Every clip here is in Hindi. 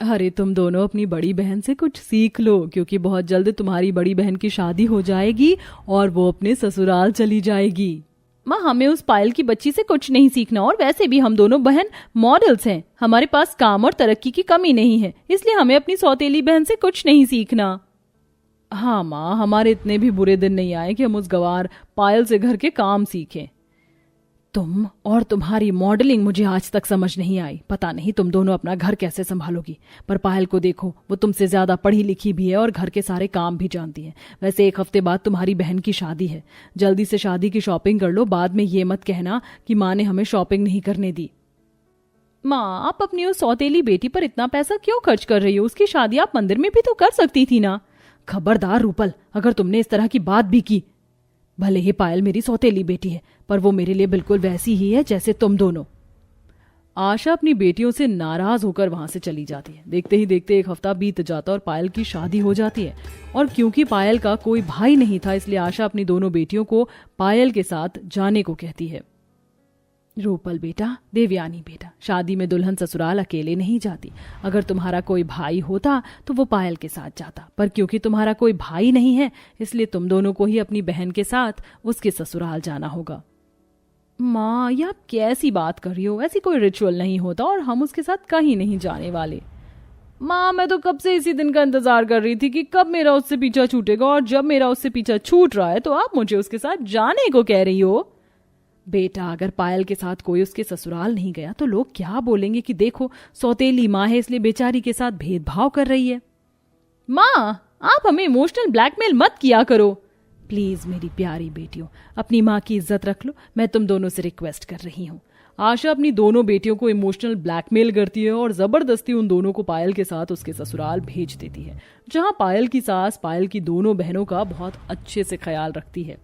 अरे तुम दोनों अपनी बड़ी बहन से कुछ सीख लो, क्योंकि बहुत जल्द तुम्हारी बड़ी बहन की शादी हो जाएगी और वो अपने ससुराल चली जाएगी। माँ, हमें उस पायल की बच्ची से कुछ नहीं सीखना, और वैसे भी हम दोनों बहन मॉडल्स हैं। हमारे पास काम और तरक्की की कमी नहीं है, इसलिए हमें अपनी सौतेली बहन से कुछ नहीं सीखना। हाँ माँ, हमारे इतने भी बुरे दिन नहीं आए कि हम उस गवार पायल से घर के काम सीखें। तुम और तुम्हारी मॉडलिंग मुझे आज तक समझ नहीं आई। पता नहीं तुम दोनों अपना घर कैसे संभालोगी, पर पायल को देखो, वो तुमसे ज्यादा पढ़ी लिखी भी है और घर के सारे काम भी जानती है। वैसे 1 हफ्ते बाद तुम्हारी बहन की शादी है, जल्दी से शादी की शॉपिंग कर लो। बाद में ये मत कहना कि माँ ने हमें शॉपिंग नहीं करने दी। माँ, आप अपनी उस सौतेली बेटी पर इतना पैसा क्यों खर्च कर रही हो? उसकी शादी आप मंदिर में भी तो कर सकती थी ना। खबरदार रूपल, अगर तुमने इस तरह की बात भी की। भले ही पायल मेरी सौतेली बेटी है, पर वो मेरे लिए बिल्कुल वैसी ही है जैसे तुम दोनों। आशा अपनी बेटियों से नाराज होकर वहां से चली जाती है। देखते ही देखते 1 हफ्ता बीत जाता और पायल की शादी हो जाती है। और क्योंकि पायल का कोई भाई नहीं था, इसलिए आशा अपनी दोनों बेटियों को पायल के साथ जाने को कहती है। रूपल बेटा, देवयानी बेटा, शादी में दुल्हन ससुराल अकेले नहीं जाती। अगर तुम्हारा कोई भाई होता तो वो पायल के साथ जाता, पर क्योंकि तुम्हारा कोई भाई नहीं है, इसलिए तुम दोनों को ही अपनी बहन के साथ उसके ससुराल जाना होगा। माँ, ये आप कैसी बात कर रही हो? ऐसी कोई रिचुअल नहीं होता और हम उसके साथ कहीं नहीं जाने वाले। माँ, मैं तो कब से इसी दिन का इंतजार कर रही थी कि कब मेरा उससे पीछा छूटेगा, और जब मेरा उससे पीछा छूट रहा है तो आप मुझे उसके साथ जाने को कह रही हो। बेटा, अगर पायल के साथ कोई उसके ससुराल नहीं गया तो लोग क्या बोलेंगे कि देखो सौतेली माँ है इसलिए बेचारी के साथ भेदभाव कर रही है। माँ, आप हमें इमोशनल ब्लैकमेल मत किया करो। प्लीज मेरी प्यारी बेटियों, अपनी माँ की इज्जत रख लो। मैं तुम दोनों से रिक्वेस्ट कर रही हूँ। आशा अपनी दोनों बेटियों को इमोशनल ब्लैकमेल करती है और जबरदस्ती उन दोनों को पायल के साथ उसके ससुराल भेज देती है, जहां पायल की सास पायल की दोनों बहनों का बहुत अच्छे से ख्याल रखती है।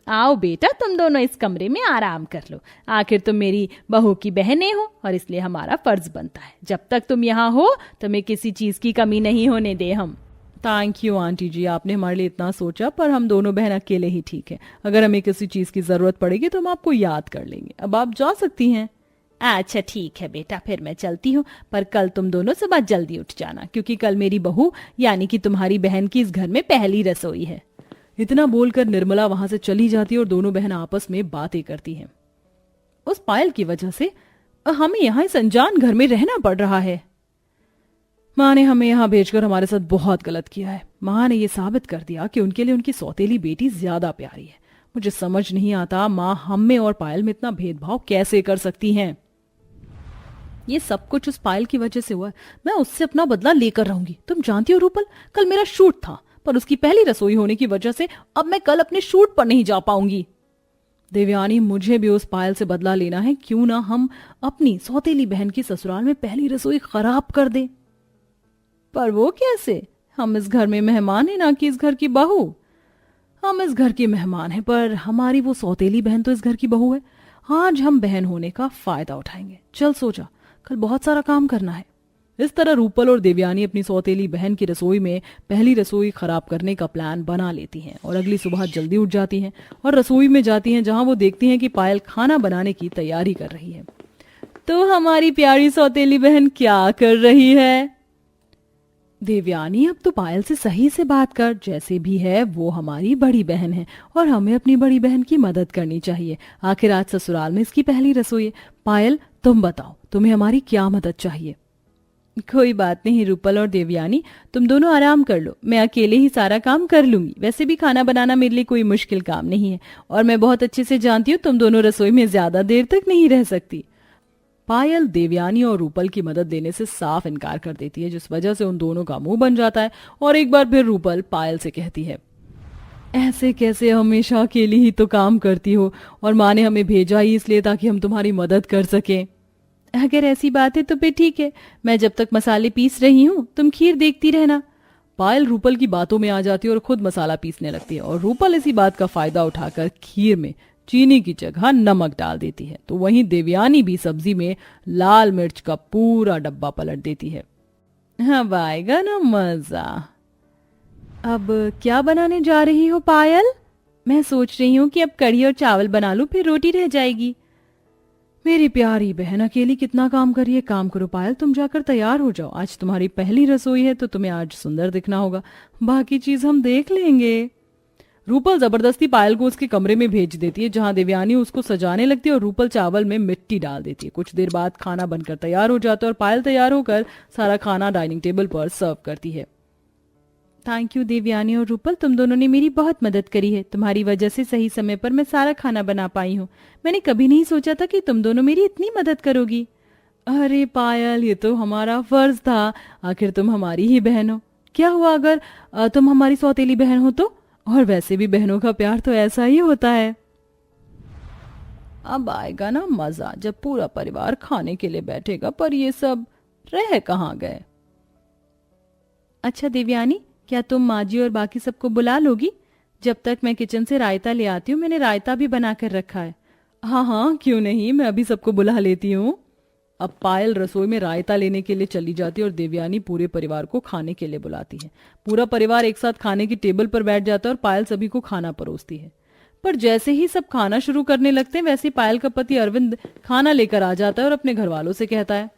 आओ बेटा, तुम दोनों इस कमरे में आराम कर लो। आखिर तुम मेरी बहू की बहनें हो और इसलिए हमारा फर्ज बनता है, जब तक तुम यहाँ हो तुम्हें किसी चीज की कमी नहीं होने दे हम। थैंक यू आंटी जी, आपने हमारे लिए इतना सोचा, पर हम दोनों बहन अकेले ही ठीक है। अगर हमें किसी चीज की जरूरत पड़ेगी तो हम आपको याद कर लेंगे। अब आप जा सकती हैं। अच्छा ठीक है बेटा, फिर मैं चलती हूँ, पर कल तुम दोनों सुबह जल्दी उठ जाना, क्योंकि कल मेरी बहू यानी कि तुम्हारी बहन की इस घर में पहली रसोई है। इतना बोलकर निर्मला वहां से चली जाती है और दोनों बहन आपस में बातें करती हैं। उस पायल की वजह से हमें यहाँ इस अनजान घर में रहना पड़ रहा है। माँ ने हमें यहाँ भेजकर हमारे साथ बहुत गलत किया है। माँ ने ये साबित कर दिया कि उनके लिए उनकी सौतेली बेटी ज्यादा प्यारी है। मुझे समझ नहीं आता माँ हम में और पायल में इतना भेदभाव कैसे कर सकती हैं। ये सब कुछ उस पायल की वजह से हुआ है। मैं उससे अपना बदला लेकर रहूंगी। तुम जानती हो रूपल, कल मेरा शूट था, पर उसकी पहली रसोई होने की वजह से अब मैं कल अपने शूट पर नहीं जा पाऊंगी। देवयानी, मुझे भी उस पायल से बदला लेना है। क्यों ना हम अपनी सौतेली बहन की ससुराल में पहली रसोई खराब कर दें। पर वो कैसे? हम इस घर में मेहमान हैं, ना कि इस घर की बहू। हम इस घर की मेहमान हैं, पर हमारी वो सौतेली बहन तो इस घर की बहू है। आज हम बहन होने का फायदा उठाएंगे। चल सो जा, कल बहुत सारा काम करना है। इस तरह रूपल और देवयानी अपनी सौतेली बहन की रसोई में पहली रसोई खराब करने का प्लान बना लेती हैं और अगली सुबह जल्दी उठ जाती हैं और रसोई में जाती हैं, जहां वो देखती हैं कि पायल खाना बनाने की तैयारी कर रही है। तो हमारी प्यारी सौतेली बहन क्या कर रही है? देवयानी, अब तो पायल से सही से बात कर। जैसे भी है वो हमारी बड़ी बहन है और हमें अपनी बड़ी बहन की मदद करनी चाहिए। आखिर आज ससुराल में इसकी पहली रसोई है। पायल, तुम बताओ, तुम्हें हमारी क्या मदद चाहिए? कोई बात नहीं रूपल और देवयानी, तुम दोनों आराम कर लो, मैं अकेले ही सारा काम कर लूंगी। वैसे भी खाना बनाना मेरे लिए कोई मुश्किल काम नहीं है और मैं बहुत अच्छे से जानती हूँ तुम दोनों रसोई में ज्यादा देर तक नहीं रह सकती। पायल देवयानी और रूपल की मदद देने से साफ इनकार कर देती है, जिस वजह से उन दोनों का मुंह बन जाता है और एक बार फिर रूपल पायल से कहती है, ऐसे कैसे? हमेशा अकेली ही तो काम करती हो और माँ ने हमें भेजा ही इसलिए ताकि हम तुम्हारी मदद कर सकें। अगर ऐसी बात है तो फिर ठीक है, मैं जब तक मसाले पीस रही हूँ तुम खीर देखती रहना। पायल रूपल की बातों में आ जाती है और खुद मसाला पीसने लगती है और रूपल इसी बात का फायदा उठाकर खीर में चीनी की जगह नमक डाल देती है। तो वहीं देवयानी भी सब्जी में लाल मिर्च का पूरा डब्बा पलट देती है। अब आएगा ना मजा। अब क्या बनाने जा रही हो पायल? मैं सोच रही हूँ कि अब कढ़ी और चावल बना लूं, फिर रोटी रह जाएगी। मेरी प्यारी बहन अकेली कितना काम करिए। काम करो पायल, तुम जाकर तैयार हो जाओ। आज तुम्हारी पहली रसोई है तो तुम्हें आज सुंदर दिखना होगा, बाकी चीज हम देख लेंगे। रूपल जबरदस्ती पायल को उसके कमरे में भेज देती है, जहां देवयानी उसको सजाने लगती है और रूपल चावल में मिट्टी डाल देती है। कुछ देर बाद खाना बनकर तैयार हो जाता है और पायल तैयार होकर सारा खाना डाइनिंग टेबल पर सर्व करती है। थैंक यू देवयानी और रूपल, तुम दोनों ने मेरी बहुत मदद करी है। तुम्हारी वजह से सही समय पर मैं सारा खाना बना पाई हूँ। मैंने कभी नहीं सोचा था कि तुम दोनों मेरी इतनी मदद करोगी। अरे पायल, ये तो हमारा फर्ज था, आखिर तुम हमारी ही बहन हो। क्या हुआ अगर तुम हमारी सौतेली बहन हो तो? और वैसे भी बहनों का प्यार तो ऐसा ही होता है। अब आएगा ना मजा जब पूरा परिवार खाने के लिए बैठेगा, पर ये सब रह कहाँ गए। अच्छा देवयानी, क्या तुम माजी और बाकी सबको बुला लोगी? जब तक मैं किचन से रायता ले आती हूँ, मैंने रायता भी बना कर रखा है। हाँ हाँ, क्यों नहीं, मैं अभी सबको बुला लेती हूँ। अब पायल रसोई में रायता लेने के लिए चली जाती है और देवयानी पूरे परिवार को खाने के लिए बुलाती है। पूरा परिवार एक साथ खाने की टेबल पर बैठ जाता है और पायल सभी को खाना परोसती है। पर जैसे ही सब खाना शुरू करने लगते हैं, वैसे पायल का पति अरविंद खाना लेकर आ जाता है और अपने घर वालों से कहता है,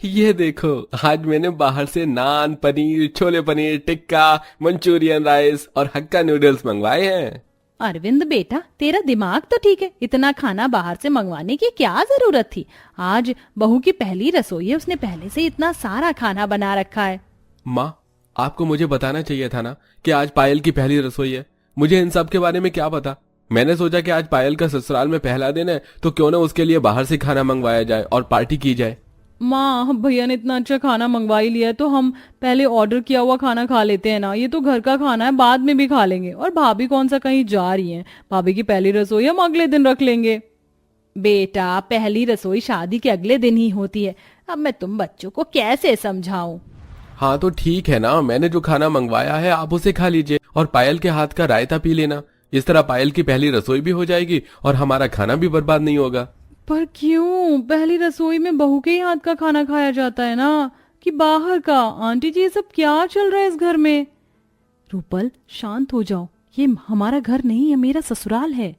ये देखो, आज मैंने बाहर से नान, पनीर, छोले पनीर टिक्का, मंचूरियन राइस और हक्का नूडल्स मंगवाए हैं। अरविंद बेटा, तेरा दिमाग तो ठीक है, इतना खाना बाहर से मंगवाने की क्या जरूरत थी? आज बहू की पहली रसोई है, उसने पहले से इतना सारा खाना बना रखा है। माँ, आपको मुझे बताना चाहिए था ना कि आज पायल की पहली रसोई है। मुझे इन सब के बारे में क्या पता। मैंने सोचा कि आज पायल का ससुराल में पहला दिन है, तो क्यों ना उसके लिए बाहर से खाना मंगवाया जाए और पार्टी की जाए। माँ, भैया ने इतना अच्छा खाना मंगवा ही लिया है, तो हम पहले ऑर्डर किया हुआ खाना खा लेते हैं ना। ये तो घर का खाना है, बाद में भी खा लेंगे। और भाभी कौन सा कहीं जा रही हैं, भाभी की पहली रसोई हम अगले दिन रख लेंगे। बेटा, पहली रसोई शादी के अगले दिन ही होती है। अब मैं तुम बच्चों को कैसे समझाऊं? हाँ तो ठीक है ना, मैंने जो खाना मंगवाया है आप उसे खा लीजिए और पायल के हाथ का रायता पी लेना। इस तरह पायल की पहली रसोई भी हो जाएगी और हमारा खाना भी बर्बाद नहीं होगा। पर क्यों? पहली रसोई में बहू के ही हाथ का खाना खाया जाता है ना, कि बाहर का? आंटी जी, ये सब क्या चल रहा है इस घर में? रूपल, शांत हो जाओ, ये हमारा घर नहीं है, मेरा ससुराल है।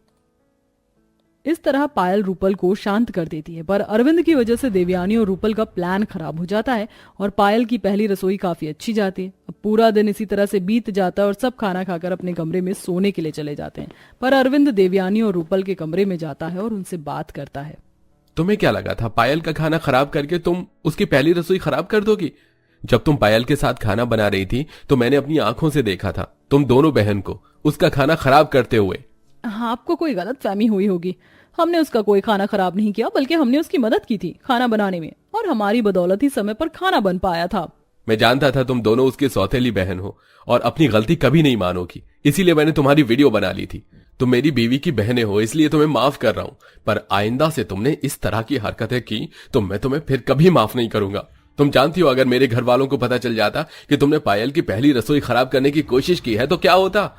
इस तरह पायल रूपल को शांत कर देती है, पर अरविंद की वजह से देवयानी और रूपल का प्लान खराब हो जाता है और पायल की पहली रसोई काफी अच्छी जाती है। अब पूरा दिन इसी तरह से बीत जाता है और सब खाना खाकर अपने कमरे में सोने के लिए चले जाते हैं। पर अरविंद देवयानी और रूपल के कमरे में जाता है और उनसे बात करता है। तुम्हें क्या लगा था पायल का खाना खराब करके तुम उसकी पहली रसोई खराब कर दोगी? जब तुम पायल के साथ खाना बना रही थी तो मैंने अपनी आंखों से देखा था तुम दोनों बहन को उसका खाना खराब करते हुए। हाँ, आपको कोई गलतफहमी हुई होगी। हमने उसका कोई खाना खराब नहीं किया, बल्कि हमने उसकी मदद की थी खाना बनाने में, और हमारी बदौलत ही समय पर खाना बन पाया था। मैं जानता था तुम दोनों उसकी सौतेली बहन हो और अपनी गलती कभी नहीं मानोगी, इसीलिए मैंने तुम्हारी वीडियो बना ली थी। तुम मेरी बीवी की बहनें हो, इसलिए तुम्हें माफ कर रहा हूं, पर आइंदा से तुमने इस तरह की हरकतें की तो मैं तुम्हें फिर कभी माफ नहीं करूंगा। तुम जानती हो अगर मेरे घर वालों को पता चल जाता कि तुमने पायल की पहली रसोई खराब करने की कोशिश की है तो क्या होता।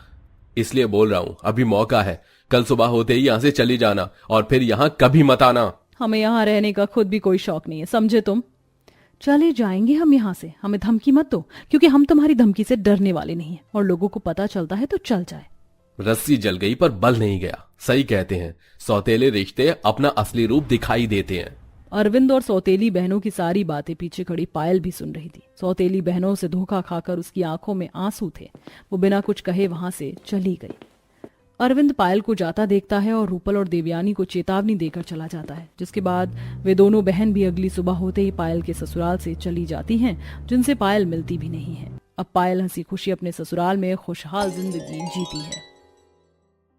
इसलिए बोल रहा हूं, अभी मौका है, कल सुबह होते ही यहाँ से चली जाना और फिर यहाँ कभी मत आना। हमें यहाँ रहने का खुद भी कोई शौक नहीं है, समझे तुम? चले जाएंगे हम यहाँ से, हमें धमकी मत दो, क्योंकि हम तुम्हारी धमकी से डरने वाले नहीं हैं, और लोगों को पता चलता है तो चल जाए। रस्सी जल गई पर बल नहीं गया, सही कहते हैं, सौतेले रिश्ते अपना असली रूप दिखाई देते हैं। अरविंद और सौतेली बहनों की सारी बातें पीछे खड़ी पायल भी सुन रही थी। सौतेली बहनों से धोखा खाकर उसकी आंखों में आंसू थे। वो बिना कुछ कहे वहां से चली गई। अरविंद पायल को जाता देखता है और रूपल और देवयानी को चेतावनी देकर चला जाता है, जिसके बाद वे दोनों बहन भी अगली सुबह होते ही पायल के ससुराल से चली जाती हैं, जिनसे पायल मिलती भी नहीं है। अब पायल हंसी खुशी अपने ससुराल में खुशहाल जिंदगी जीती है।